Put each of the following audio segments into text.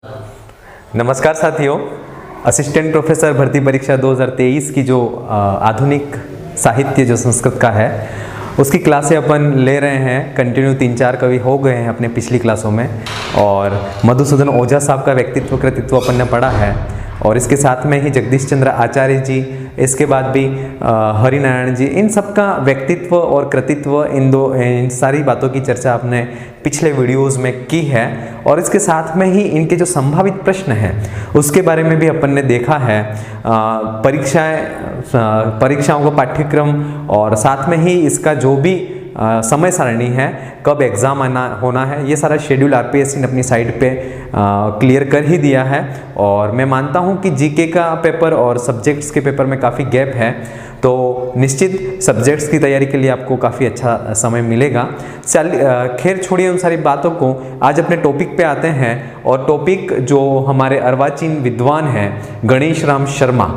नमस्कार साथियों, assistant professor भर्ती परीक्षा 2023 की जो आधुनिक साहित्य जो संस्कृत का है उसकी क्लासें अपन ले रहे हैं। कंटिन्यू 3-4 कवि हो गए हैं अपने पिछली क्लासों में, और मधुसूदन ओझा साहब का व्यक्तित्व कृतित्व अपन ने पढ़ा है, और इसके साथ में ही जगदीश चंद्र आचार्य जी, इसके बाद भी हरिनारायण जी, इन सब का व्यक्तित्व और कृतित्व इन सारी बातों की चर्चा आपने पिछले वीडियोस में की है। और इसके साथ में ही इनके जो संभावित प्रश्न हैं उसके बारे में भी अपन ने देखा है। परीक्षाओं का पाठ्यक्रम और साथ में ही इसका जो भी समय सारणी है, कब एग्ज़ाम होना है, ये सारा शेड्यूल आरपीएससी ने अपनी साइट पे क्लियर कर ही दिया है। और मैं मानता हूँ कि जीके का पेपर और सब्जेक्ट्स के पेपर में काफ़ी गैप है, तो निश्चित सब्जेक्ट्स की तैयारी के लिए आपको काफ़ी अच्छा समय मिलेगा। खैर छोड़िए उन सारी बातों को, आज अपने टॉपिक पे आते हैं। और टॉपिक जो हमारे अर्वाचीन विद्वान हैं गणेश राम शर्मा,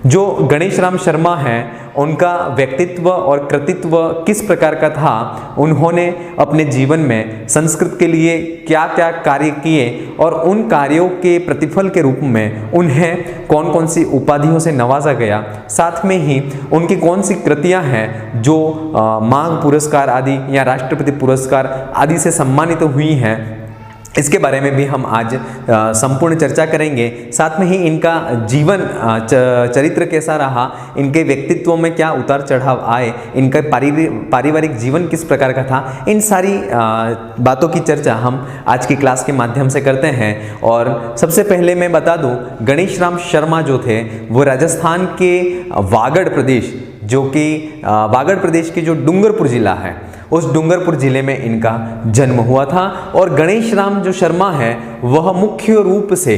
जो गणेश राम शर्मा हैं उनका व्यक्तित्व और कृतित्व किस प्रकार का था, उन्होंने अपने जीवन में संस्कृत के लिए क्या क्या कार्य किए और उन कार्यों के प्रतिफल के रूप में उन्हें कौन कौन सी उपाधियों से नवाजा गया, साथ में ही उनकी कौन सी कृतियां हैं जो मांग पुरस्कार आदि या राष्ट्रपति पुरस्कार आदि से सम्मानित हुई हैं, इसके बारे में भी हम आज संपूर्ण चर्चा करेंगे। साथ में ही इनका जीवन चरित्र कैसा रहा, इनके व्यक्तित्व में क्या उतार चढ़ाव आए, इनका पारिवारिक जीवन किस प्रकार का था, इन सारी बातों की चर्चा हम आज की क्लास के माध्यम से करते हैं। और सबसे पहले मैं बता दूं, गणेश राम शर्मा जो थे वो राजस्थान के वागड़ प्रदेश, जो कि वागड़ प्रदेश के जो डूंगरपुर जिला है, उस डूंगरपुर जिले में इनका जन्म हुआ था। और गणेश राम जो शर्मा है वह मुख्य रूप से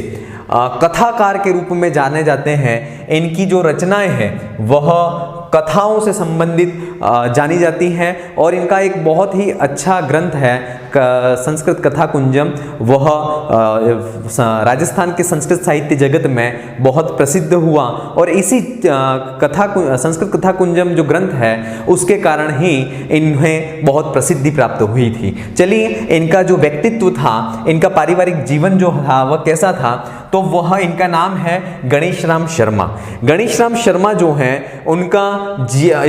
कथाकार के रूप में जाने जाते हैं। इनकी जो रचनाएं हैं वह कथाओं से संबंधित जानी जाती हैं, और इनका एक बहुत ही अच्छा ग्रंथ है संस्कृत कथा कुंजम, वह राजस्थान के संस्कृत साहित्य जगत में बहुत प्रसिद्ध हुआ। और इसी संस्कृत कथा कुंजम जो ग्रंथ है उसके कारण ही इन्हें बहुत प्रसिद्धि प्राप्त हुई थी। चलिए, इनका जो व्यक्तित्व था, इनका पारिवारिक जीवन जो था वह कैसा था, तो वह इनका नाम है गणेश राम शर्मा। गणेश राम शर्मा जो हैं उनका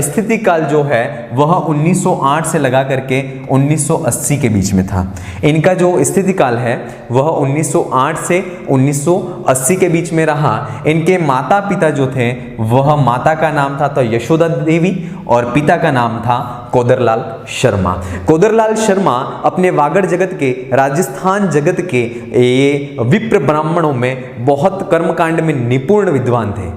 स्थिति काल जो है वह 1908 से लगा करके 1980 के बीच में था। इनका जो स्थिति काल है वह 1908 से 1980 के बीच में रहा। इनके माता पिता जो थे वह माता का नाम था तो यशोदा देवी, और पिता का नाम था कोदरलाल शर्मा। कोदरलाल शर्मा अपने वागड़ जगत के, राजस्थान जगत के ये विप्र ब्राह्मणों में बहुत कर्मकांड में निपुण विद्वान थे,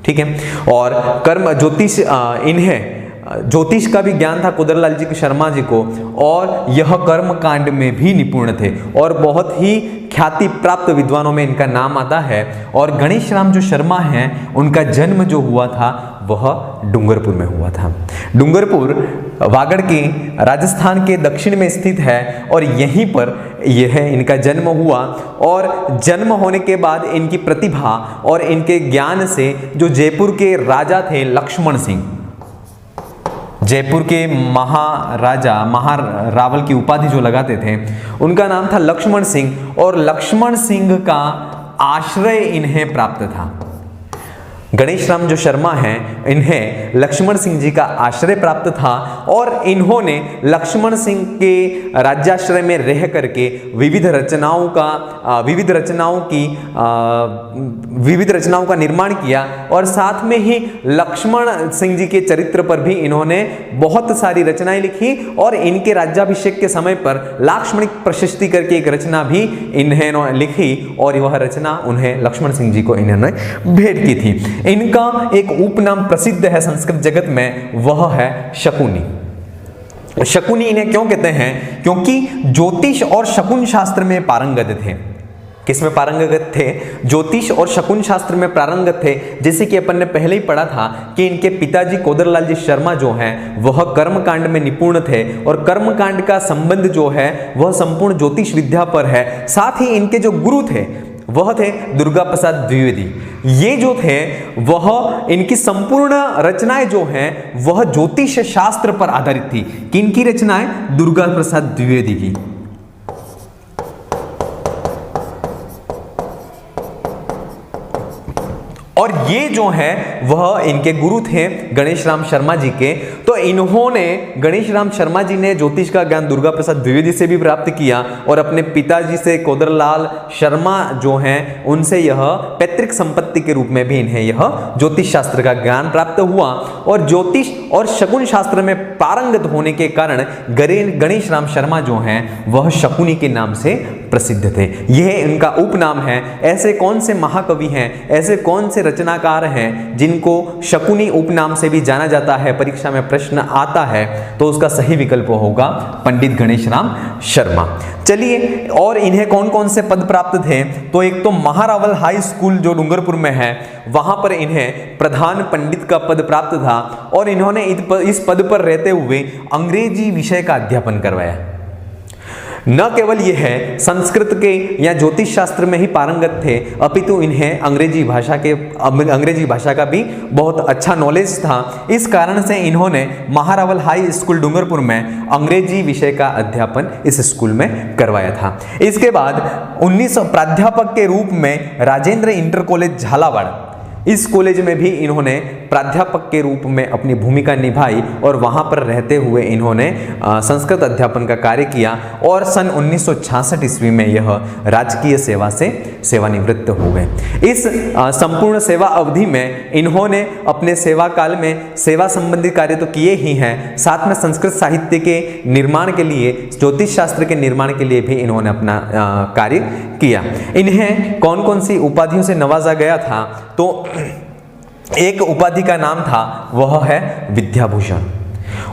ठीक है। और कर्म ज्योतिष, इन्हें ज्योतिष का भी ज्ञान था कोदरलाल जी के शर्मा जी को, और यह कर्म कांड में भी निपुण थे और बहुत ही ख्याति प्राप्त विद्वानों में इनका नाम आता है। और गणेश राम जो शर्मा हैं उनका जन्म जो हुआ था वह डूंगरपुर में हुआ था। डूंगरपुर वागड़ के राजस्थान के दक्षिण में स्थित है, और यहीं पर यह इनका जन्म हुआ। और जन्म होने के बाद इनकी प्रतिभा और इनके ज्ञान से जो जयपुर के राजा थे लक्ष्मण सिंह, जयपुर के महारावल की उपाधि जो लगाते थे, उनका नाम था लक्ष्मण सिंह, और लक्ष्मण सिंह का आश्रय इन्हें प्राप्त था। गणेश राम जो शर्मा हैं इन्हें लक्ष्मण सिंह जी का आश्रय प्राप्त था, और इन्होंने लक्ष्मण सिंह के राज्याश्रय में रह करके विविध रचनाओं का निर्माण किया। और साथ में ही लक्ष्मण सिंह जी के चरित्र पर भी इन्होंने बहुत सारी रचनाएं लिखी, और इनके राज्याभिषेक के समय पर लाक्ष्मणिक प्रशस्ति करके एक रचना भी इन्होंने लिखी, और वह रचना उन्हें लक्ष्मण सिंह जी को इन्होंने भेंट की थी। इनका एक उपनाम प्रसिद्ध है संस्कृत जगत में, वह है शकुनी। शकुनी इन्हें क्यों कहते हैं? क्योंकि ज्योतिष और शकुन शास्त्र में पारंगत थे। किसमें पारंगत थे? ज्योतिष और शकुन शास्त्र में पारंगत थे। जैसे कि अपन ने पहले ही पढ़ा था कि इनके पिताजी कोदरलाल जी शर्मा जो हैं वह कर्मकांड में निपुण थे, और कर्मकांड का संबंध जो है वह संपूर्ण ज्योतिष विद्या पर है। साथ ही इनके जो गुरु थे वह थे दुर्गा प्रसाद द्विवेदी। ये जो थे वह इनकी संपूर्ण रचनाएं जो हैं वह ज्योतिष शास्त्र पर आधारित थी। किनकी रचनाएं? दुर्गा प्रसाद द्विवेदी की। और ये जो है वह इनके गुरु थे गणेश राम शर्मा जी के। तो इन्होंने, गणेश राम शर्मा जी ने ज्योतिष का ज्ञान दुर्गा प्रसाद द्विवेदी से भी प्राप्त किया और अपने पिताजी से कोदरलाल शर्मा जो हैं उनसे यह पैतृक संपत्ति के रूप में भी इन्हें यह ज्योतिष शास्त्र का ज्ञान प्राप्त हुआ। और ज्योतिष और शकुन शास्त्र में पारंगत होने के कारण गणेश राम शर्मा जो हैं वह शकुनी के नाम से प्रसिद्ध थे। यह इनका उपनाम है। ऐसे कौन से महाकवि हैं, ऐसे कौन से रचनाकार हैं जिनको शकुनी उपनाम से भी जाना जाता है, परीक्षा में प्रश्न आता है, तो उसका सही विकल्प होगा पंडित गणेश राम शर्मा। चलिए, और इन्हें कौन कौन से पद प्राप्त थे? तो एक तो महारावल हाई स्कूल जो डूंगरपुर में है, वहां पर इन्हें प्रधान पंडित का पद प्राप्त था और इन्होंने इस पद पर रहते हुए अंग्रेजी विषय का अध्यापन करवाया। न केवल यह है संस्कृत के या ज्योतिष शास्त्र में ही पारंगत थे, अपितु इन्हें अंग्रेजी भाषा का भी बहुत अच्छा नॉलेज था। इस कारण से इन्होंने महारावल हाई स्कूल डूंगरपुर में अंग्रेजी विषय का अध्यापन इस स्कूल में करवाया था। इसके बाद 1900 प्राध्यापक के रूप में राजेंद्र इंटर कॉलेज झालावाड़, इस कॉलेज में भी इन्होंने प्राध्यापक के रूप में अपनी भूमिका निभाई और वहां पर रहते हुए इन्होंने संस्कृत अध्यापन का कार्य किया और सन 1966 ईस्वी में यह राजकीय सेवा से सेवानिवृत्त हो गए। इस संपूर्ण सेवा अवधि में इन्होंने अपने सेवा काल में सेवा संबंधी कार्य तो किए ही हैं, साथ में संस्कृत साहित्य के निर्माण के लिए, ज्योतिष शास्त्र के निर्माण के लिए भी इन्होंने अपना कार्य किया। इन्हें कौन कौन सी उपाधियों से नवाजा गया था? तो एक उपाधि का नाम था, वह है विद्याभूषण।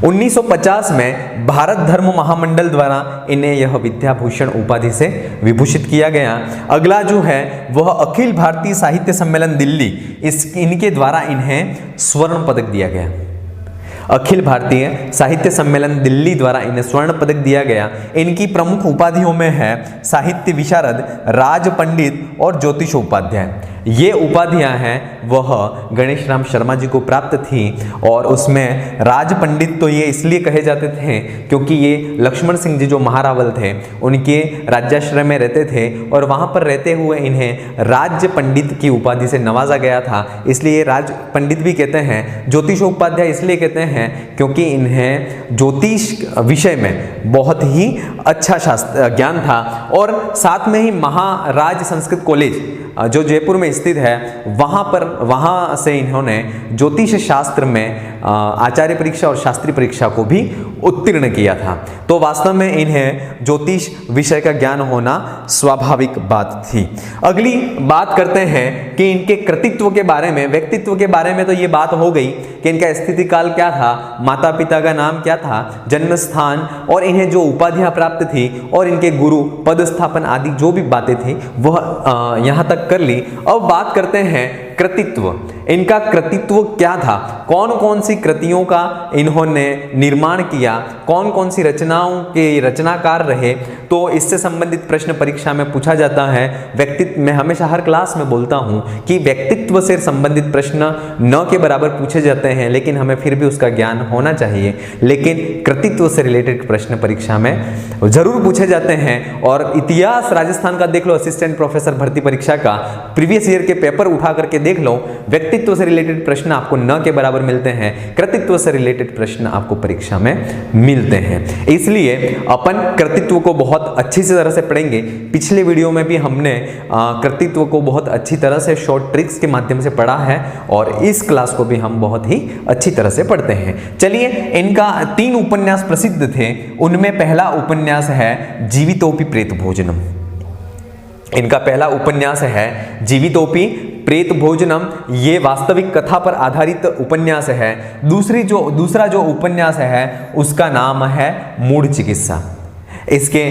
1950 में भारत धर्म महामंडल द्वारा इन्हें यह विद्याभूषण उपाधि से विभूषित किया गया। अगला जो है वह अखिल भारतीय साहित्य सम्मेलन दिल्ली, इनके द्वारा इन्हें स्वर्ण पदक दिया गया। अखिल भारतीय साहित्य सम्मेलन दिल्ली द्वारा इन्हें स्वर्ण पदक दिया गया। इनकी प्रमुख उपाधियों में है साहित्य विशारद, राज पंडित और ज्योतिष उपाध्याय। ये उपाधियां हैं वह गणेश राम शर्मा जी को प्राप्त थी और उसमें राज पंडित तो ये इसलिए कहे जाते थे क्योंकि ये लक्ष्मण सिंह जी जो महारावल थे उनके राज्याश्रय में रहते थे और वहाँ पर रहते हुए इन्हें राज्य पंडित की उपाधि से नवाजा गया था, इसलिए राज पंडित भी कहते हैं। ज्योतिषोपाध्याय इसलिए कहते हैं क्योंकि इन्हें ज्योतिष विषय में बहुत ही अच्छा शास्त्र ज्ञान था। और साथ में ही महाराज संस्कृत कॉलेज जो जयपुर में स्थित है, वहाँ से इन्होंने ज्योतिष शास्त्र में आचार्य परीक्षा और शास्त्री परीक्षा को भी उत्तीर्ण किया था। तो वास्तव में इन्हें ज्योतिष विषय का ज्ञान होना स्वाभाविक बात थी। अगली बात करते हैं कि इनके कृतित्व के बारे में, व्यक्तित्व के बारे में। तो ये बात हो गई कि इनका स्थिति काल क्या था, माता पिता का नाम क्या था, जन्म स्थान और इन्हें जो उपाधियां प्राप्त थी और इनके गुरु, पद स्थापन आदि जो भी बातें थी वह यहाँ तक कर ली। अब बात करते हैं कृतित्व। इनका कृतित्व क्या था, कौन कौन सी कृतियों का इन्होंने निर्माण किया, कौन कौन सी रचनाओं के रचनाकार रहे, तो इससे संबंधित प्रश्न परीक्षा में पूछा जाता है। व्यक्तित्व, मैं हमेशा हर क्लास में बोलता हूं कि व्यक्तित्व से संबंधित प्रश्न न के बराबर पूछे जाते हैं, लेकिन हमें फिर भी उसका ज्ञान होना चाहिए। लेकिन कृतित्व से रिलेटेड प्रश्न परीक्षा में जरूर पूछे जाते हैं। और इतिहास राजस्थान का देख लो, असिस्टेंट प्रोफेसर भर्ती परीक्षा का प्रीवियस ईयर के पेपर उठा करके देख लो, व्यक्तित्व से रिलेटेड प्रश्न आपको न के बराबर मिलते हैं, कृतित्व से रिलेटेड प्रश्न आपको परीक्षा में मिलते हैं। इसलिए अपन कृतित्व को बहुत अच्छी तरह से पढ़ेंगे। पिछले वीडियो में भी हमने कृतित्व को बहुत अच्छी तरह से शॉर्ट ट्रिक्स के माध्यम से पढ़ा है और इस क्लास को भी हम बहुत ही अच्छी तरह से पढ़ते हैं। चलिए, इनका 3 उपन्यास प्रसिद्ध थे। उनमें पहला उपन्यास है जीवितोपि प्रेत भोजनम। इनका पहला उपन्यास है जीवितोपि प्रेत भोजनम। ये वास्तविक कथा पर आधारित उपन्यास है। दूसरा जो उपन्यास है उसका नाम है मूढ़ चिकित्सा। इसके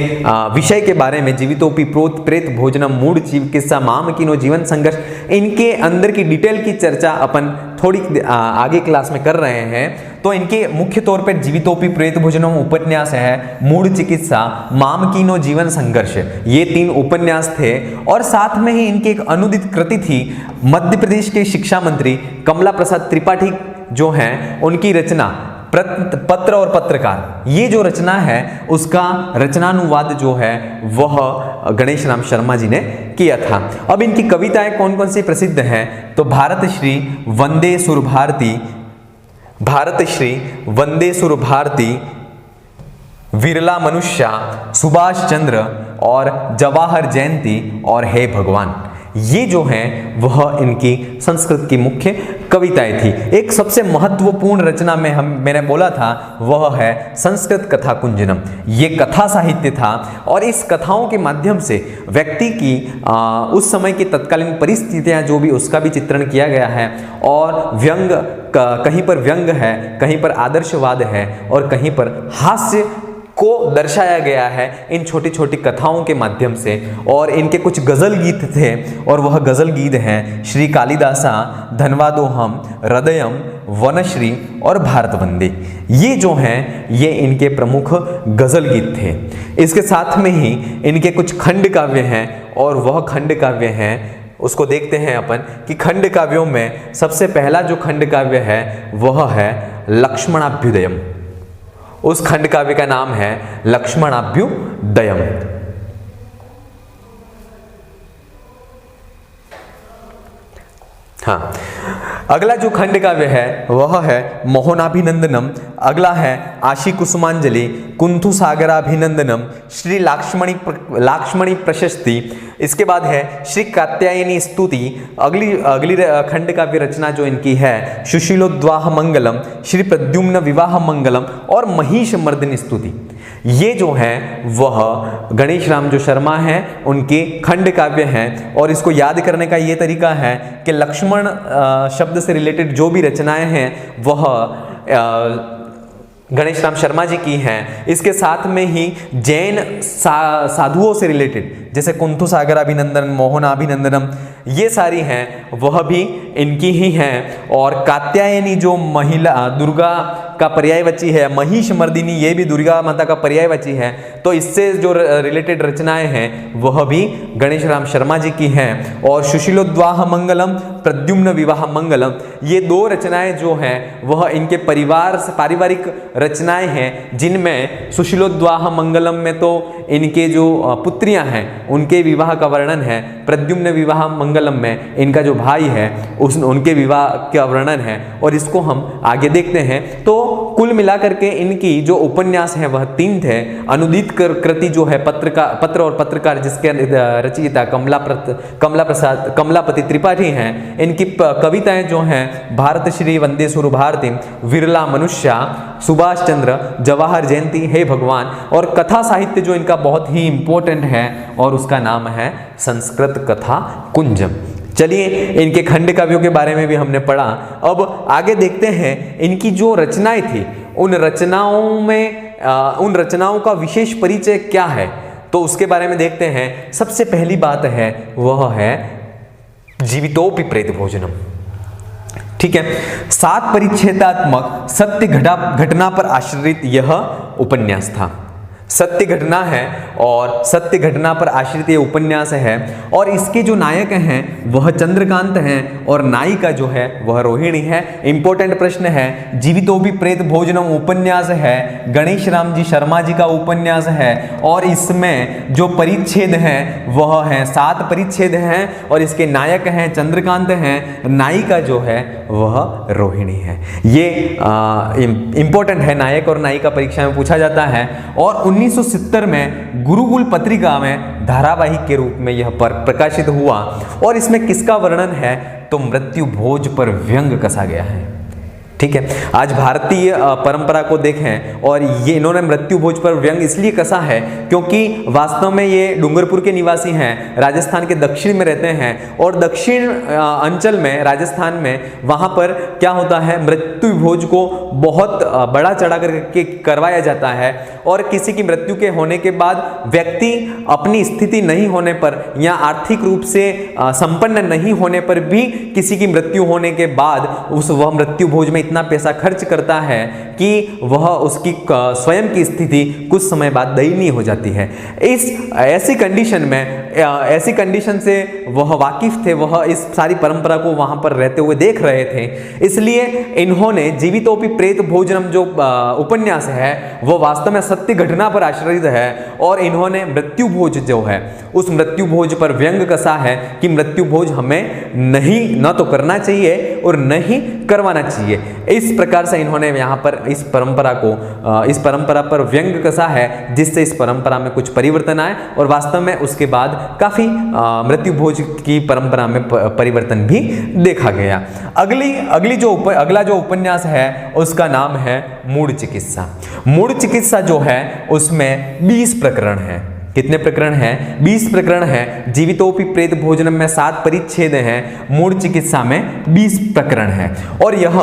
विषय के बारे में जीवितोपि प्रेत भोजनम, मूढ़ चिकित्सा, मामकीनो जीवन संघर्ष, इनके अंदर की डिटेल की चर्चा अपन थोड़ी आगे क्लास में कर रहे हैं। तो इनके मुख्य तौर पर जीवितोपि प्रेत भोजनम उपन्यास है, मूढ़ चिकित्सा, मामकीनो जीवन संघर्ष, ये 3 उपन्यास थे। और साथ में ही इनकी एक अनुदित कृति थी, मध्य प्रदेश के शिक्षा मंत्री कमला प्रसाद त्रिपाठी जो हैं उनकी रचना पत्र और पत्रकार, ये जो रचना है उसका रचनानुवाद जो है वह गणेश राम शर्मा जी ने किया था। अब इनकी कविताएं कौन कौन सी प्रसिद्ध हैं, तो भारत श्री, वंदे सुर भारती, भारत श्री, वंदे सुर भारती, विरला मनुष्या, सुभाष चंद्र और जवाहर जयंती और हे भगवान, ये जो हैं वह इनकी संस्कृत की मुख्य कविताएं थी। एक सबसे महत्वपूर्ण रचना में मैंने बोला था वह है संस्कृत कथा कुंजनम। ये कथा साहित्य था और इस कथाओं के माध्यम से व्यक्ति की उस समय की तत्कालीन परिस्थितियां जो भी, उसका भी चित्रण किया गया है और व्यंग, कहीं पर व्यंग है, कहीं पर आदर्शवाद है और कहीं पर हास्य को दर्शाया गया है इन छोटी छोटी कथाओं के माध्यम से। और इनके कुछ गजल गीत थे और वह गजल गीत हैं श्री कालिदासा, धनवादोहम, हृदयम, वनश्री और भारत वंदे। ये जो हैं ये इनके प्रमुख गजल गीत थे। इसके साथ में ही इनके कुछ खंड काव्य हैं और वह खंड काव्य हैं, उसको देखते हैं अपन कि खंड काव्यों में सबसे पहला जो खंड काव्य है वह है लक्ष्मणाभ्युदयम। उस खंड काव्य का नाम है लक्ष्मणाभ्युदयम। हाँ, अगला जो खंड काव्य है वह है मोहनाभिनंदनम, अगला है आशी कुसुमांजलि, कुंथु सागराभिनंदनम, श्री लाक्ष्मणी प्रशस्ति, इसके बाद है श्री कात्यायनी स्तुति। अगली खंड काव्य रचना जो इनकी है सुशीलोद्वाह मंगलम, श्री प्रद्युम्न विवाह मंगलम और महिष मर्दिनी स्तुति। ये जो हैं वह गणेश राम जो शर्मा हैं उनके खंड काव्य हैं। और इसको याद करने का ये तरीका है कि लक्ष्मण शब्द से रिलेटेड जो भी रचनाएं हैं वह गणेश राम शर्मा जी की हैं। इसके साथ में ही जैन साधुओं से रिलेटेड जैसे कुंथु सागराभिनंदन, मोहनाभिनंदनम, ये सारी हैं वह भी इनकी ही हैं। और कात्यायनी जो महिला दुर्गा का पर्यायवाची है, महिष मर्दिनी ये भी दुर्गा माता का पर्यायवाची है, तो इससे जो रिलेटेड रचनाएं हैं वह भी गणेश राम शर्मा जी की हैं। और सुशीलोद्वाह मंगलम, प्रद्युम्न विवाह मंगलम, ये दो रचनाएं जो हैं वह इनके परिवार से पारिवारिक रचनाएं हैं, जिनमें सुशीलोद्वाह मंगलम में तो इनके जो पुत्रियां हैं उनके विवाह का वर्णन है, प्रद्युम्न विवाह मंगलम में इनका जो भाई है उनके विवाह का वर्णन है। और इसको हम आगे देखते हैं। तो कुल मिलाकर के इनकी जो उपन्यास है वह 3 थे। अनुदित कृति जो है पत्र और पत्रकार, जिसके रचयिता कमलापति त्रिपाठी हैं, इनकी कविताएं जो हैं भारत श्री, वंदे सुर भारती, विरला मनुष्या, सुभाष चंद्र, जवाहर जयंती, हे भगवान। और कथा साहित्य जो इनका बहुत ही इंपॉर्टेंट है और उसका नाम है संस्कृत कथा कुंजम। चलिए, इनके खंड काव्यों के बारे में भी हमने पढ़ा। अब आगे देखते हैं इनकी जो रचनाएं थी उन रचनाओं का विशेष परिचय क्या है, तो उसके बारे में देखते हैं। सबसे पहली बात है वह है जीवितोपि प्रेत भोजनम। ठीक है, 7 परिच्छेदात्मक सत्य घटना पर आश्रित यह उपन्यास था। सत्य घटना है और सत्य घटना पर आश्रित ये उपन्यास है। और इसके जो नायक हैं वह चंद्रकांत हैं और नायिका जो है वह रोहिणी है। इंपॉर्टेंट प्रश्न है, जीवितोपि प्रेत भोजनम उपन्यास है, गणेश राम जी शर्मा जी का उपन्यास है और इसमें जो परिच्छेद हैं वह है 7 परिच्छेद हैं और इसके नायक हैं चंद्रकांत हैं, नायिका जो है वह रोहिणी है। ये इंपॉर्टेंट है, नायक और नायिका परीक्षा में पूछा जाता है। और 1970 में गुरुकुल पत्रिका में धारावाहिक के रूप में यह प्रकाशित हुआ। और इसमें किसका वर्णन है, तो मृत्यु भोज पर व्यंग कसा गया है। ठीक है, आज भारतीय परंपरा को देखें और ये इन्होंने मृत्यु भोज पर व्यंग इसलिए कसा है क्योंकि वास्तव में ये डूंगरपुर के निवासी हैं, राजस्थान के दक्षिण में रहते हैं। और दक्षिण अंचल में, राजस्थान में, वहाँ पर क्या होता है, मृत्यु भोज को बहुत बड़ा चढ़ा करके करवाया जाता है। और किसी की मृत्यु के होने के बाद व्यक्ति अपनी स्थिति नहीं होने पर या आर्थिक रूप से संपन्न नहीं होने पर भी किसी की मृत्यु होने के बाद वह मृत्यु भोज में इतना पैसा खर्च करता है कि वह उसकी स्वयं की स्थिति कुछ समय बाद दयनीय हो जाती है। ऐसी कंडीशन से वह वाकिफ थे, वह इस सारी परंपरा को वहां पर रहते हुए देख रहे थे। इसलिए इन्होंने जीवितोपि प्रेत भोजनम जो उपन्यास है वह वास्तव में सत्य घटना पर आश्रित है और इन्होंने मृत्यु भोज जो है उस मृत्यु भोज पर व्यंग कसा है कि मृत्यु भोज हमें न तो करना चाहिए और न ही करवाना चाहिए। इस प्रकार से इन्होंने यहाँ पर इस परंपरा पर व्यंग कसा है, जिससे इस परंपरा में कुछ परिवर्तन आए और वास्तव में उसके बाद काफी मृत्यु भोज की परंपरा में परिवर्तन भी देखा गया। अगला जो उपन्यास है उसका नाम है मूढ़ चिकित्सा। मूढ़ चिकित्सा जो है उसमें 20 प्रकरण है। कितने प्रकरण हैं? 20 प्रकरण है। जीवितोपि प्रेत भोजनम में 7 परिच्छेद हैं, मूढ़ चिकित्सा में 20 प्रकरण है और यह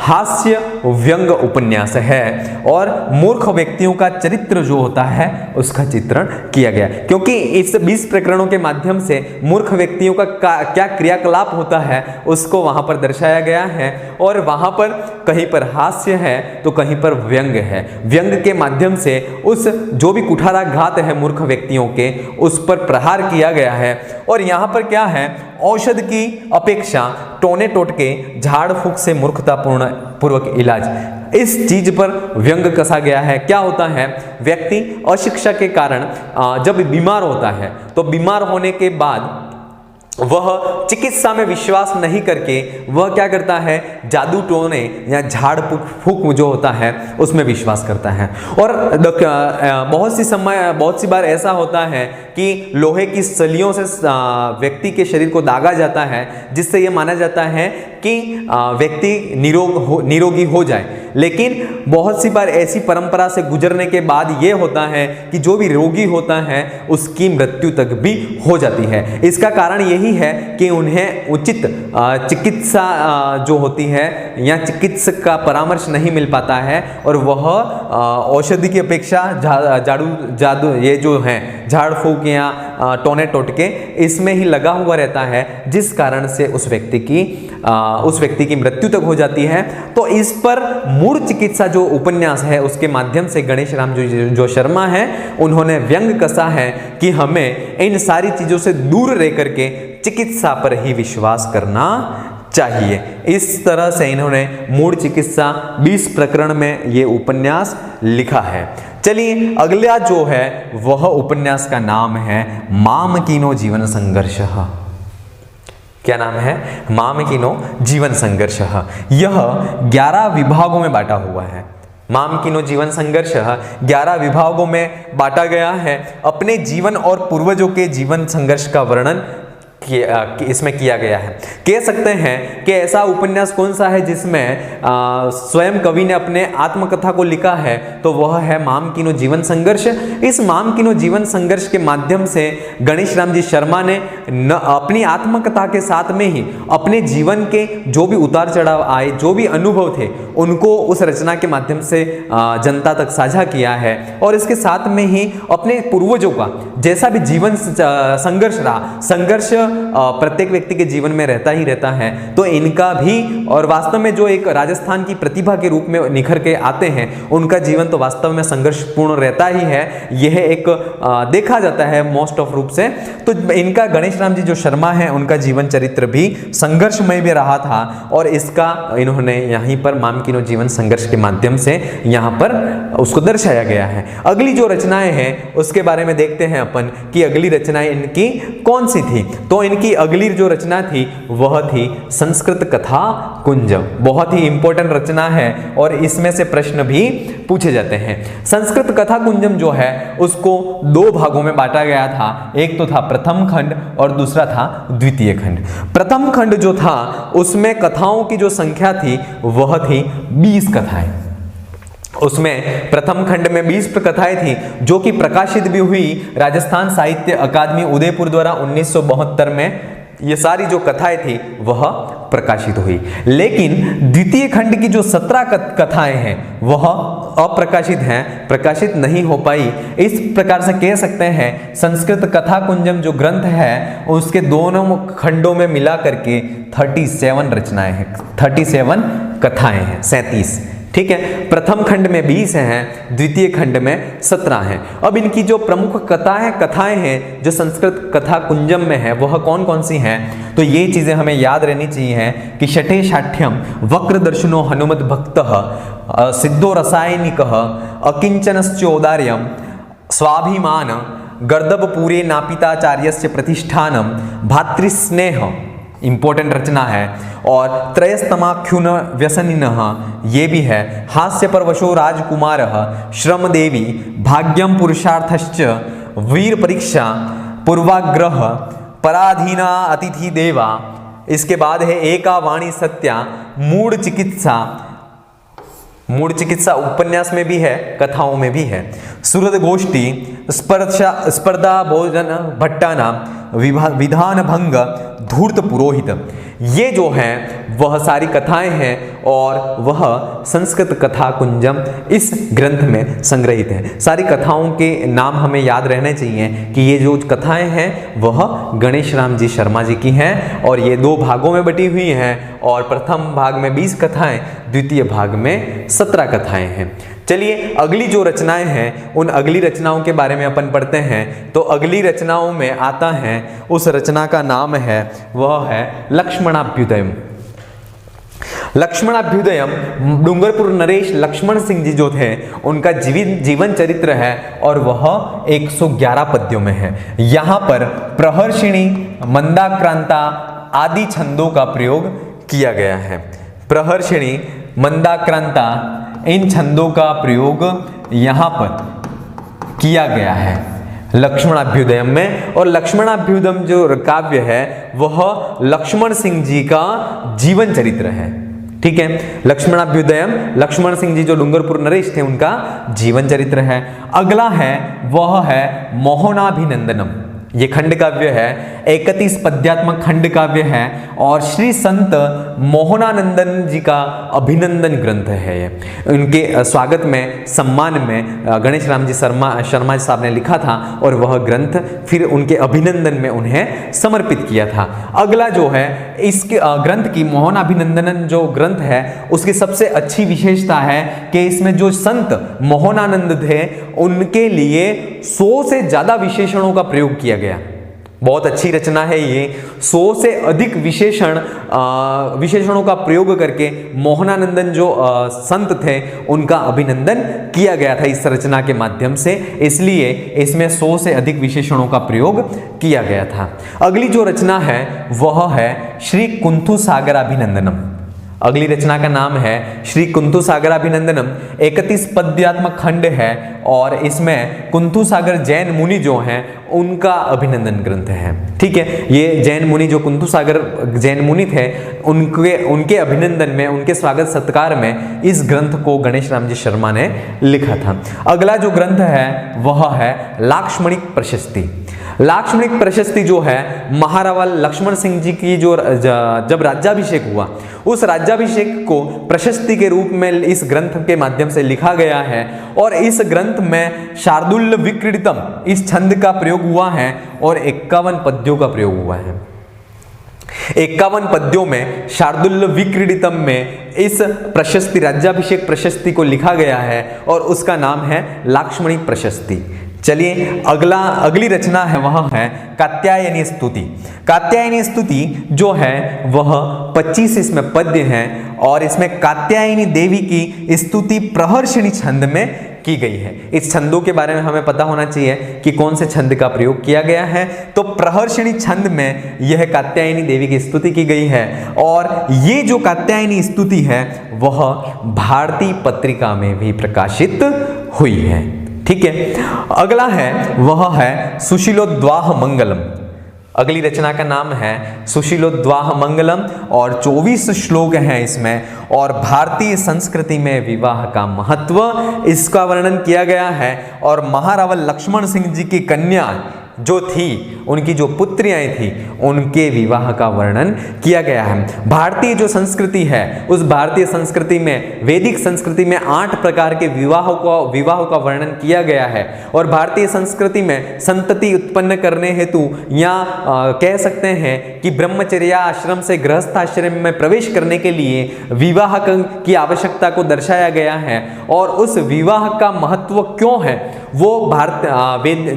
हास्य व्यंग उपन्यास है और मूर्ख व्यक्तियों का चरित्र जो होता है उसका चित्रण किया गया, क्योंकि इस 20 प्रकरणों के माध्यम से मूर्ख व्यक्तियों का क्या क्रियाकलाप होता है उसको वहां पर दर्शाया गया है और वहां पर कहीं पर हास्य है तो कहीं पर व्यंग है। व्यंग के माध्यम से उस जो भी कुठाराघात है मूर्ख व्यक्तियों के उस पर प्रहार किया गया है। और यहाँ पर क्या है, औषध की अपेक्षा टोने टोटके झाड़ फूक से मूर्खतापूर्वक इलाज, इस चीज पर व्यंग कसा गया है। क्या होता है, व्यक्ति अशिक्षा के कारण जब बीमार होता है तो बीमार होने के बाद वह चिकित्सा में विश्वास नहीं करके वह क्या करता है, जादू टोने या झाड़ फूक जो होता है उसमें विश्वास करता है। और बहुत सी बार ऐसा होता है कि लोहे की सलियों से व्यक्ति के शरीर को दागा जाता है, जिससे यह माना जाता है कि व्यक्ति निरोगी हो जाए। लेकिन बहुत सी बार ऐसी परंपरा से गुजरने के बाद यह होता है कि जो भी रोगी होता है उसकी मृत्यु तक भी हो जाती है। इसका कारण यही है कि उन्हें उचित चिकित्सा जो होती है या चिकित्सक का परामर्श नहीं मिल पाता है और वह औषधि की अपेक्षा जादू ये जो है झाड़ फूक या टोने टोटके इसमें ही लगा हुआ रहता है, जिस कारण से उस व्यक्ति की मृत्यु तक हो जाती है। तो इस पर मूढ़ चिकित्सा जो उपन्यास है उसके माध्यम से गणेश राम जो शर्मा है उन्होंने व्यंग कसा है कि हमें इन सारी चीजों से दूर रह करके चिकित्सा पर ही विश्वास करना चाहिए। इस तरह से इन्होंने मूढ़ चिकित्सा 20 प्रकरण में ये उपन्यास लिखा है। चलिए अगला जो है वह उपन्यास का नाम है मामकीनो जीवन संघर्ष। क्या नाम है? मामकीनो जीवन संघर्ष। यह 11 विभागों में बांटा हुआ है। मामकीनो जीवन संघर्ष 11 विभागों में बांटा गया है। अपने जीवन और पूर्वजों के जीवन संघर्ष का वर्णन इसमें किया गया है। कह सकते हैं कि ऐसा उपन्यास कौन सा है जिसमें स्वयं कवि ने अपने आत्मकथा को लिखा है, तो वह है मामकीनो जीवन संघर्ष। इस मामकीनो जीवन संघर्ष के माध्यम से गणेश राम जी शर्मा ने अपनी आत्मकथा के साथ में ही अपने जीवन के जो भी उतार चढ़ाव आए, जो भी अनुभव थे, उनको उस रचना के माध्यम से जनता तक साझा किया है। और इसके साथ में ही अपने पूर्वजों का जैसा भी जीवन संघर्ष रहा, संघर्ष प्रत्येक व्यक्ति के जीवन में रहता ही रहता है, तो इनका भी, और वास्तव में जो एक राजस्थान की प्रतिभा के रूप में निखर के आते हैं, उनका जीवन तो वास्तव में संघर्षपूर्ण रहता ही है। यह एक देखा जाता है मोस्ट ऑफ रूप से। तो इनका गणेश राम जी जो शर्मा है उनका जीवन चरित्र भी संघर्षमय भी रहा था और इसका इन्होंने यहीं पर मामकीनो जीवन संघर्ष के माध्यम से यहाँ पर उसको दर्शाया गया है। अगली जो रचनाएं हैं उसके बारे में देखते हैं अपन कि अगली रचनाएं इनकी कौन सी थी। तो इनकी अगली जो रचना थी वह थी संस्कृत कथा कुंज। बहुत ही इंपॉर्टेंट रचना है और इसमें से प्रश्न भी पूछे जाते हैं। संस्कृत कथा कुंजम जो है उसको 2 भागों में बांटा गया था। एक तो था प्रथम खंड और दूसरा था द्वितीय खंड। प्रथम खंड जो था उसमें कथाओं की जो संख्या थी वह थी 20 कथाएं। उसमें प्रथम खंड में 20 कथाएं थी जो कि प्रकाशित भी हुई राजस्थान साहित्य अकादमी उदयपुर द्वारा 1972 में ये सारी जो कथाएं थी वह प्रकाशित हुई। लेकिन द्वितीय खंड की जो 17 कथाएं हैं वह अप्रकाशित हैं, प्रकाशित नहीं हो पाई। इस प्रकार से कह सकते हैं संस्कृत कथा कुंजम जो ग्रंथ है उसके दोनों खंडों में मिला करके 37 रचनाएं हैं, 37 कथाएं हैं, 37। ठीक है, प्रथम खंड में 20 हैं, द्वितीय खंड में 17 हैं। अब इनकी जो प्रमुख कथाएं हैं जो संस्कृत कथा कुंजम में है वह कौन कौन सी हैं, तो ये चीजें हमें याद रहनी चाहिए कि शठे शाठ्यम वक्र दर्शनो हनुमत भक्त सिद्धो रसायनिक अकिंचनश्चोदार्यम स्वाभिमान गर्दभपूरे नापिताचार्यस्य प्रतिष्ठानम भातृस्नेह इंपॉर्टेंट रचना है। और त्रयस्तमाख्युन व्यसनिनः ये भी है। हास्य परवशो राजकुमारः श्रम देवी भाग्यम पुरुषार्थश्च वीर परीक्षा पूर्वाग्रह पराधीना अतिथि देवा। इसके बाद है एका वाणी सत्या मूढ़ चिकित्सा, मूढ़ चिकित्सा उपन्यास में भी है, कथाओं में भी है। सुहृद गोष्ठी स्पर्धा भोजन भट्टाना विधान भंग धूर्त पुरोहित, ये जो हैं वह सारी कथाएं हैं और वह संस्कृत कथा कुंजम इस ग्रंथ में संग्रहित है। सारी कथाओं के नाम हमें याद रहने चाहिए कि ये जो कथाएं हैं वह गणेश राम जी शर्मा जी की हैं और ये 2 भागों में बटी हुई हैं और प्रथम भाग में 20 कथाएं, द्वितीय भाग में 17 कथाएं हैं। चलिए अगली जो रचनाएं हैं उन अगली रचनाओं के बारे में अपन पढ़ते हैं। तो अगली रचनाओं में आता है, उस रचना का नाम है वह है लक्ष्मणाभ्युदयम। लक्ष्मणाभ्युदयम डूंगरपुर नरेश लक्ष्मण सिंह जी जो थे उनका जीवन चरित्र है और वह 111 पद्यों में है। यहाँ पर प्रहर्षिणी मंदाक्रांता आदि छंदों का प्रयोग किया गया है। प्रहर्षिणी मंदाक्रांता इन छंदों का प्रयोग यहाँ पर किया गया है लक्ष्मणाभ्युदयम में। और लक्ष्मणाभ्युदयम जो काव्य है वह लक्ष्मण सिंह जी का जीवन चरित्र है। ठीक है, लक्ष्मणाभ्युदयम लक्ष्मण सिंह जी जो डूंगरपुर नरेश थे उनका जीवन चरित्र है। अगला है वह है मोहनाभिनंदनम। ये खंड काव्य है, 31 पद्यात्मक खंड काव्य है और श्री संत मोहनानंदन जी का अभिनंदन ग्रंथ है। ये उनके स्वागत में, सम्मान में गणेश राम जी शर्मा जी साहब ने लिखा था और वह ग्रंथ फिर उनके अभिनंदन में उन्हें समर्पित किया था। अगला जो है इसके ग्रंथ की मोहनाभिनंदन जो ग्रंथ है उसकी सबसे अच्छी विशेषता है कि इसमें जो संत मोहनानंद थे उनके लिए 100 से ज्यादा विशेषणों का प्रयोग किया गया। बहुत अच्छी रचना है ये। 100 से अधिक विशेषणों का प्रयोग करके मोहनानंदन जो संत थे उनका अभिनंदन किया गया था इस रचना के माध्यम से, इसलिए इसमें 100 से अधिक विशेषणों का प्रयोग किया गया था। अगली जो रचना है वह है श्री कुंथु सागराभिनंदनम। अगली रचना का नाम है श्री कुंथु सागराभिनंदनम। 31 पद्यात्मक खंड है और इसमें कुंथु सागर जैन मुनि जो हैं उनका अभिनंदन ग्रंथ है। ठीक है, ये जैन मुनि जो कुंथु सागर जैन मुनि थे उनके अभिनंदन में, उनके स्वागत सत्कार में इस ग्रंथ को गणेश राम जी शर्मा ने लिखा था। अगला जो ग्रंथ है वह है लाक्ष्मणिक प्रशस्ति। लाक्ष्मणिक प्रशस्ति जो है महाराणा लक्ष्मण सिंह जी की जो जब राज्याभिषेक हुआ उस राज्याभिषेक को प्रशस्ति के रूप में इस ग्रंथ के माध्यम से लिखा गया है और इस ग्रंथ में शार्दुल विक्रीडितम इस छंद का प्रयोग हुआ है और 51 पद्यों का प्रयोग हुआ है। 51 पद्यों में शार्दुल विक्रीडितम में इस प्रशस्ति राज्याभिषेक प्रशस्ति को लिखा गया है और उसका नाम है लाक्ष्मणिक प्रशस्ति। चलिए अगली रचना है वह है कात्यायनी स्तुति। कात्यायनी स्तुति जो है वह 25 इसमें पद्य हैं और इसमें कात्यायनी देवी की स्तुति प्रहर्षिणी छंद में की गई है। इस छंदों के बारे में हमें पता होना चाहिए कि कौन से छंद का प्रयोग किया गया है। तो प्रहर्षिणी छंद में यह कात्यायनी देवी की स्तुति की गई है और ये जो कात्यायनी स्तुति है वह भारतीय पत्रिका में भी प्रकाशित हुई है। ठीक है, अगला है वह है सुशीलोद्वाह मंगलम। अगली रचना का नाम है सुशीलोद्वाह मंगलम और 24 श्लोक हैं इसमें और भारतीय संस्कृति में विवाह का महत्व इसका वर्णन किया गया है। और महाराणा लक्ष्मण सिंह जी की कन्या जो थी, उनकी जो पुत्रियां थी, उनके विवाह का वर्णन किया गया है। भारतीय जो संस्कृति है, उस भारतीय संस्कृति में, वैदिक संस्कृति में 8 प्रकार के विवाहों का वर्णन किया गया है। और भारतीय संस्कृति में संतति उत्पन्न करने हेतु या कह सकते हैं कि ब्रह्मचर्य आश्रम से गृहस्थ आश्रम में प्रवेश करने के लिए विवाह की आवश्यकता को दर्शाया गया है। और उस विवाह का महत्व क्यों है, वो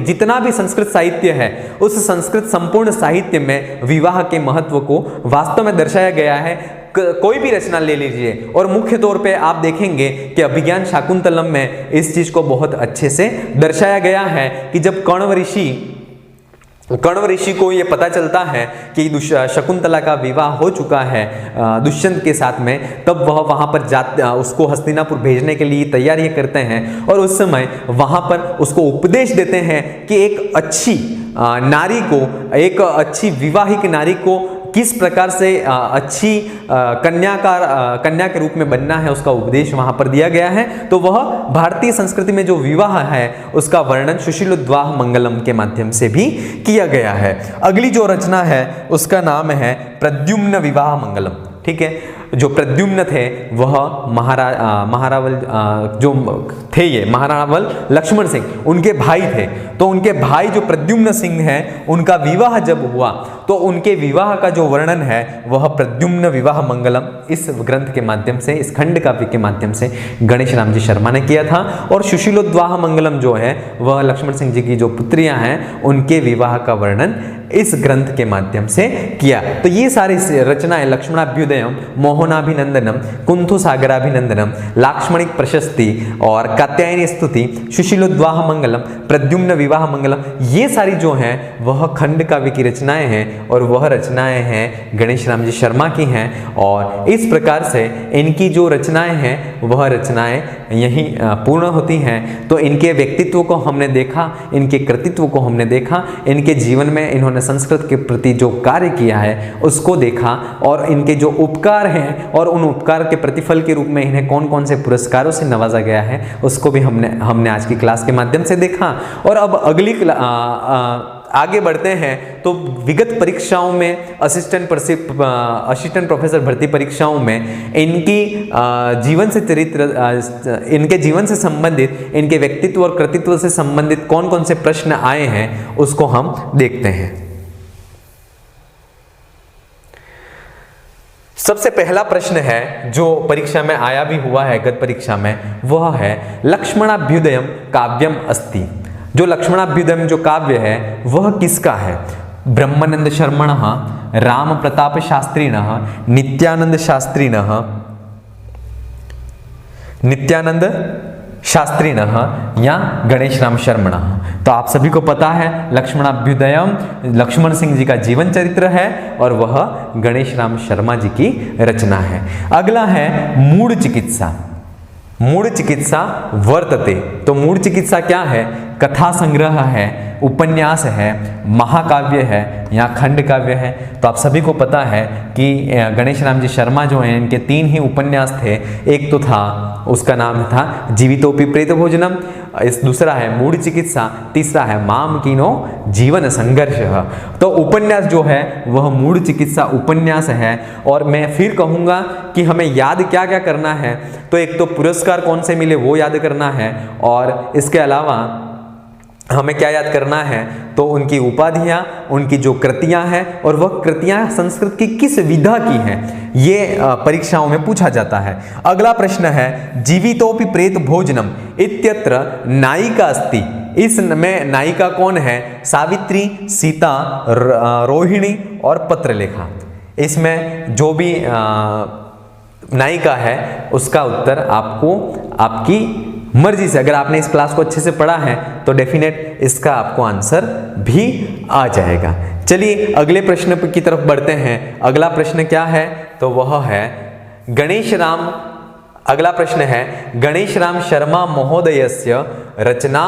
जितना भी संस्कृत साहित्य है, उस संस्कृत संपूर्ण साहित्य में विवाह के महत्व को वास्तव में दर्शाया गया है। कोई भी रचना ले लीजिए और मुख्य तौर पे आप देखेंगे कि अभिज्ञान शाकुंतलम में इस चीज को बहुत अच्छे से दर्शाया गया है कि जब कण्व ऋषि को ये पता चलता है कि शकुंतला का विवाह हो चुका है दुष्यंत के साथ में, तब वह वहाँ पर उसको हस्तिनापुर भेजने के लिए तैयारी करते हैं। और उस समय वहाँ पर उसको उपदेश देते हैं कि एक अच्छी नारी को, एक अच्छी विवाहिक नारी को किस प्रकार से अच्छी कन्या के रूप में बनना है, उसका उपदेश वहां पर दिया गया है। तो वह भारतीय संस्कृति में जो विवाह है उसका वर्णन सुशीलोद्वाह मंगलम के माध्यम से भी किया गया है। अगली जो रचना है उसका नाम है प्रद्युम्न विवाह मंगलम। ठीक है, जो प्रद्युम्न थे वह महारावल जो थे, ये महारावल लक्ष्मण सिंह उनके भाई थे। तो उनके भाई जो प्रद्युम्न सिंह हैं, उनका विवाह जब हुआ तो उनके विवाह का जो वर्णन है वह प्रद्युम्न विवाह मंगलम इस ग्रंथ के माध्यम से, इस खंड काव्य के माध्यम से गणेश राम जी शर्मा ने किया था। और सुशीलोद्वाह मंगलम जो है वह लक्ष्मण सिंह जी की जो पुत्रियां हैं उनके विवाह का वर्णन इस ग्रंथ के माध्यम से किया। तो ये सारी रचनाएं लक्ष्मणाभ्युदयम, मोहनाभिनंदनम, कुंथु सागराभिनंदनम, लाक्ष्मणिक प्रशस्ति और कात्यायनी स्तुति, सुशीलोद्वाह मंगलम, प्रद्युम्न विवाह मंगलम, ये सारी जो हैं वह खंड काव्य की रचनाएं हैं और वह रचनाएं हैं गणेश राम जी शर्मा की हैं। और इस प्रकार से इनकी जो रचनाएं हैं वह रचनाएं यहीं पूर्ण होती हैं। तो इनके व्यक्तित्व को हमने देखा, इनके कृतित्व को हमने देखा, इनके जीवन में इन्होंने संस्कृत के प्रति जो कार्य किया है उसको देखा, और इनके जो उपकार हैं और उन उपकार के प्रतिफल के रूप में इन्हें कौन कौन से पुरस्कारों से नवाजा गया है उसको भी हमने आज की क्लास के माध्यम से देखा। और अब अगली आगे बढ़ते हैं तो विगत परीक्षाओं में असिस्टेंट प्रोफेसर भर्ती परीक्षाओं में इनकी इनके जीवन से संबंधित, इनके व्यक्तित्व और कृतित्व से संबंधित कौन कौन से प्रश्न आए हैं उसको हम देखते हैं। सबसे पहला प्रश्न है जो परीक्षा में आया भी हुआ है, गत परीक्षा में, वह है लक्ष्मणाभ्युदयम काव्यम अस्ति। जो लक्ष्मणाभ्युदयम जो काव्य है वह किसका है? ब्रह्मानंद शर्मणः, राम प्रताप शास्त्रिणः, नित्यानंद शास्त्रिणः या गणेश राम शर्मणः। तो आप सभी को पता है लक्ष्मणाभ्युदयम लक्ष्मण सिंह जी का जीवन चरित्र है और वह गणेश राम शर्मा जी की रचना है। अगला है मूढ़ चिकित्सा। मूढ़ चिकित्सा वर्तते। तो मूढ़ चिकित्सा क्या है? कथा संग्रह है, उपन्यास है, महाकाव्य है या खंड काव्य है। तो आप सभी को पता है कि गणेश राम जी शर्मा जो हैं इनके 3 ही उपन्यास थे। एक तो था, उसका नाम था जीवितोपि प्रेत भोजनम, दूसरा है मूढ़ चिकित्सा, तीसरा है माम कीनो जीवन संघर्ष। तो उपन्यास जो है वह मूढ़ चिकित्सा उपन्यास है। और मैं फिर कहूँगा कि हमें याद क्या क्या करना है, तो एक तो पुरस्कार कौन से मिले वो याद करना है, और इसके अलावा हमें क्या याद करना है, तो उनकी उपाधियां, उनकी जो कृतियां हैं और वह कृतियां संस्कृत की किस विधा की हैं, ये परीक्षाओं में पूछा जाता है। अगला प्रश्न है जीवितोपि प्रेत भोजनम इत्यत्र नायिका अस्ति। इसमें नायिका कौन है? सावित्री, सीता, रोहिणी और पत्रलेखा। इसमें जो भी नायिका है उसका उत्तर आपको आपकी मर्जी से, अगर आपने इस क्लास को अच्छे से पढ़ा है तो डेफिनेट इसका आपको आंसर भी आ जाएगा। चलिए अगले प्रश्न की तरफ बढ़ते हैं। अगला प्रश्न क्या है? तो वह है गणेश राम। अगला प्रश्न है गणेश राम शर्मा महोदयस्य रचना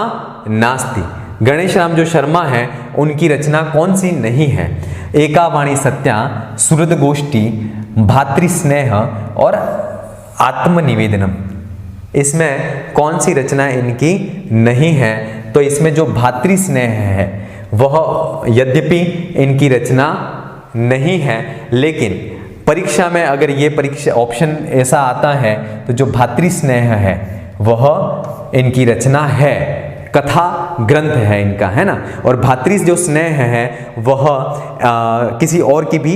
नास्ति। गणेश राम जो शर्मा है उनकी रचना कौन सी नहीं है? एकावाणी सत्या, सुहृद गोष्ठी, भातृस्नेह और आत्मनिवेदनम। इसमें कौन सी रचना इनकी नहीं है? तो इसमें जो भातृस्नेह है वह यद्यपि इनकी रचना नहीं है, लेकिन परीक्षा में अगर ये परीक्षा ऑप्शन ऐसा आता है तो जो भातृस्नेह है वह इनकी रचना है, कथा ग्रंथ है इनका, है ना। और भातृ जो स्नेह है वह किसी और की भी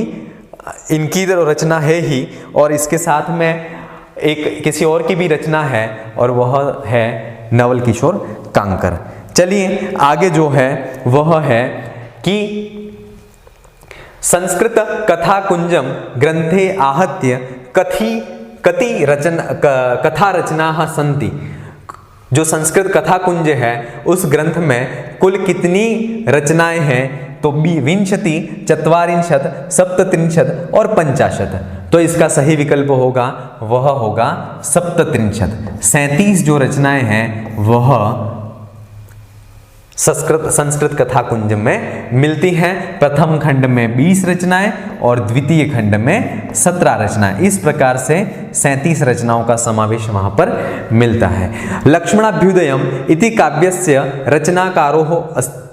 इनकी रचना है ही, और इसके साथ में एक किसी और की भी रचना है और वह है नवल किशोर कांकर। चलिए आगे जो है वह है कि संस्कृत कथा कुंजम ग्रंथे आहत्य कति कथा रचना सन्ति। जो संस्कृत कथा कुंज है उस ग्रंथ में कुल कितनी रचनाएं हैं, तो 20, 40, 37 और 50। तो इसका सही विकल्प होगा वह होगा 37। 37 जो रचनाएं हैं वह संस्कृत कथा कुंज में मिलती हैं। प्रथम खंड में 20 रचनाएं और द्वितीय खंड में 17 रचनाएं। इस प्रकार से 37 रचनाओं का समावेश वहां पर मिलता है। लक्ष्मणाभ्युदयम इति काव्यस्य रचनाकारो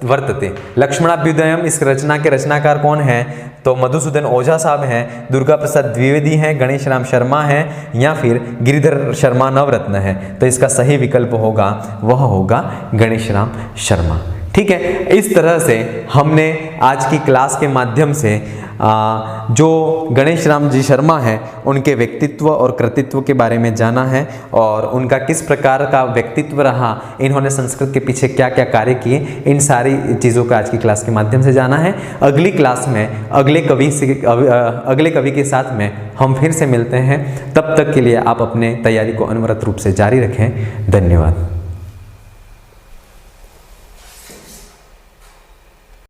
वर्तते। लक्ष्मणाभ्युदयम इस रचना के रचनाकार कौन है, तो मधुसूदन ओझा साहब हैं, दुर्गा प्रसाद द्विवेदी हैं, गणेश राम शर्मा हैं, या फिर गिरिधर शर्मा नवरत्न है। तो इसका सही विकल्प होगा वह होगा गणेश राम शर्मा। ठीक है, इस तरह से हमने आज की क्लास के माध्यम से जो गणेश राम जी शर्मा हैं उनके व्यक्तित्व और कृतित्व के बारे में जाना है, और उनका किस प्रकार का व्यक्तित्व रहा, इन्होंने संस्कृत के पीछे क्या क्या कार्य किए, इन सारी चीज़ों का आज की क्लास के माध्यम से जाना है। अगली क्लास में अगले कवि के साथ में हम फिर से मिलते हैं। तब तक के लिए आप अपने तैयारी को अनवरत रूप से जारी रखें। धन्यवाद।